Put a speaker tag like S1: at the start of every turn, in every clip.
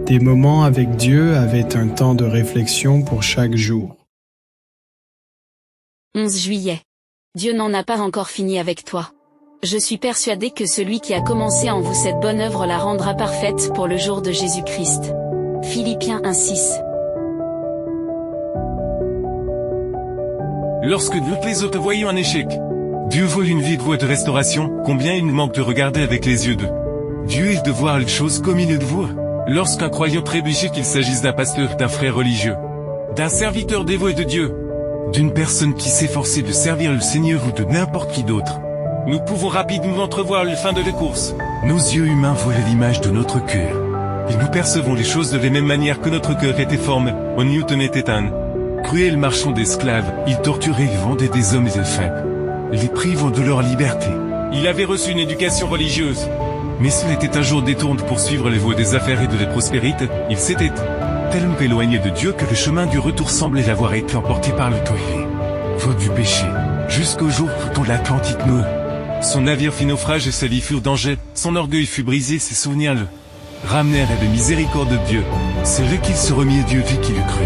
S1: Des moments avec Dieu avaient un temps de réflexion pour chaque jour.
S2: 11 juillet. Dieu n'en a pas encore fini avec toi. Je suis persuadé que celui qui a commencé en vous cette bonne œuvre la rendra parfaite pour le jour de Jésus-Christ. Philippiens 1:6.
S3: Lorsque toutes les autres voient un échec, Dieu voit une vie de voie de restauration, combien il nous manque de regarder avec les yeux de Dieu et de voir les choses comme il le voit. Lorsqu'un croyant trébuche, qu'il s'agisse d'un pasteur, d'un frère religieux, d'un serviteur dévoué de Dieu, d'une personne qui s'efforce de servir le Seigneur ou de n'importe qui d'autre, nous pouvons rapidement entrevoir la fin de la course. Nos yeux humains voient l'image de notre cœur, et nous percevons les choses de la même manière que notre cœur était formé. Newton était un cruel marchand d'esclaves, il torturait et vendait des hommes et des femmes, les privant de leur liberté. Il avait reçu une éducation religieuse, mais cela était un jour détourné pour suivre les voies des affaires et de la prospérité. Il s'était tellement éloigné de Dieu que le chemin du retour semblait avoir été emporté par le toile, faute du péché, jusqu'au jour où l'Atlantique meurt. Son navire fit naufrage et sa vie fut danger, son orgueil fut brisé, ses souvenirs le ramenèrent à la miséricorde de Dieu. C'est là qu'il se remit à Dieu vu qu'il eut cru.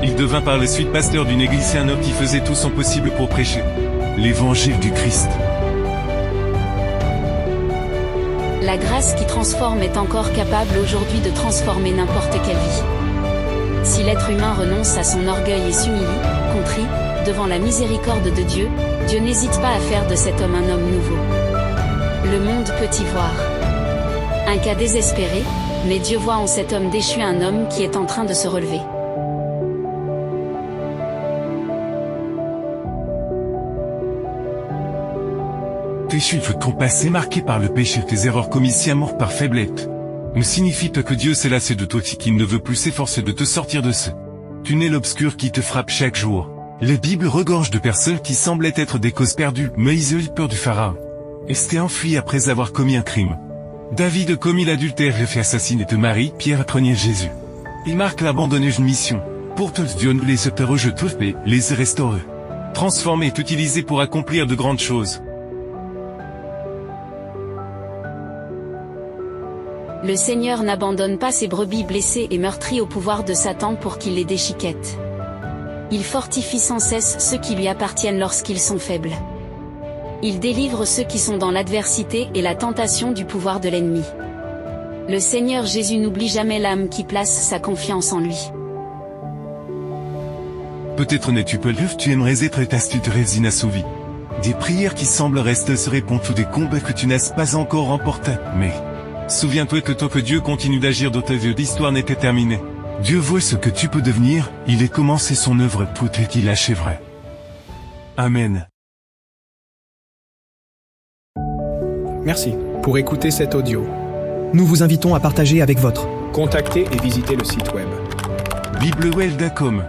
S3: Il devint par la suite pasteur d'une église et un homme qui faisait tout son possible pour prêcher l'évangile du Christ.
S2: La grâce qui transforme est encore capable aujourd'hui de transformer n'importe quelle vie. Si l'être humain renonce à son orgueil et s'humilie, contrit, devant la miséricorde de Dieu, Dieu n'hésite pas à faire de cet homme un homme nouveau. Le monde peut y voir un cas désespéré, mais Dieu voit en cet homme déchu un homme qui est en train de se relever.
S3: Péché de ton passé marqué par le péché, tes erreurs commises si amour par faiblesse, ne signifie pas que Dieu s'est lassé de toi et qu'il ne veut plus s'efforcer de te sortir de ce tunnel obscur qui te frappe chaque jour. La Bible regorge de personnes qui semblaient être des causes perdues, Moïse eut peur du Pharaon et s'était enfui après avoir commis un crime. David a commis l'adultère et fait assassiner de Marie, Pierre apprenait Jésus. Et Marc a abandonné une mission. Pour tous Dieu nous les interroge tous et les restaure. Transformé est utilisé pour accomplir de grandes choses.
S2: Le Seigneur n'abandonne pas ses brebis blessées et meurtries au pouvoir de Satan pour qu'il les déchiquette. Il fortifie sans cesse ceux qui lui appartiennent lorsqu'ils sont faibles. Il délivre ceux qui sont dans l'adversité et la tentation du pouvoir de l'ennemi. Le Seigneur Jésus n'oublie jamais l'âme qui place sa confiance en lui.
S3: Peut-être n'es-tu pas lieu, tu aimerais être astuce inassouvi. Des prières qui semblent rester se répondent ou des combats que tu n'as pas encore remportés. Mais souviens-toi que tant que Dieu continue d'agir dans ta vie, l'histoire n'était terminée. Dieu voit ce que tu peux devenir, il a commencé son œuvre, tout et qu'il achèverait. Amen.
S1: Merci pour écouter cet audio.
S4: Nous vous invitons à partager avec votre.
S1: Contactez et visitez le site web.
S3: biblewell.com